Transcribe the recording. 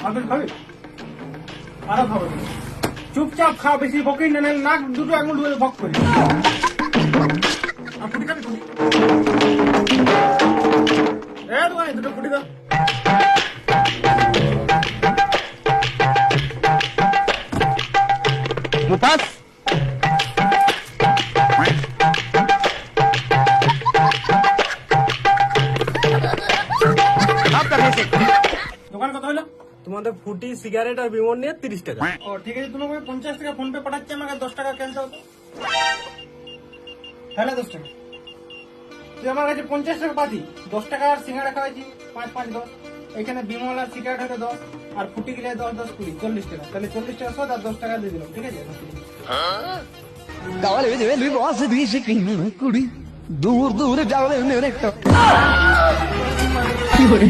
Marble খাবে আরো খাবে চুপচাপ খাও, বেশি বকি না, নাক দুটো আঙুল ধরে ভক করি। আর ফুটি খাবি ফুটি? দোকানে দুটো ফুটি দাও। মুতাস দোকান কত হলো? তোমাদের ফুটি সিগারেট আর বিমল নিয়ে 30 টাকা। ও ঠিক আছে, তোমাকে 50 টাকা ফোন পে পাঠাচ্ছি, আমাকে 10 টাকা ক্যান্সেল দাও। তাহলে 10 টাকা তুই আমার কাছে 50 টাকা পাতি, 10 টাকা আর সিঙ্গাড়া খাওয়াইছি 5 5 10, এখানে বিমল আর সিগারেট হলে 10 আর ফুটি গেলে 10 10 20 40 টাকা, তাহলে 40 টাকা শোধ আর 10 টাকা দিয়ে দিলাম, ঠিক আছে? কাওয়ালে বেজে লুই বস দিছে কি কুড়ি দূর দূর যাওয়ালে নেরে কি করে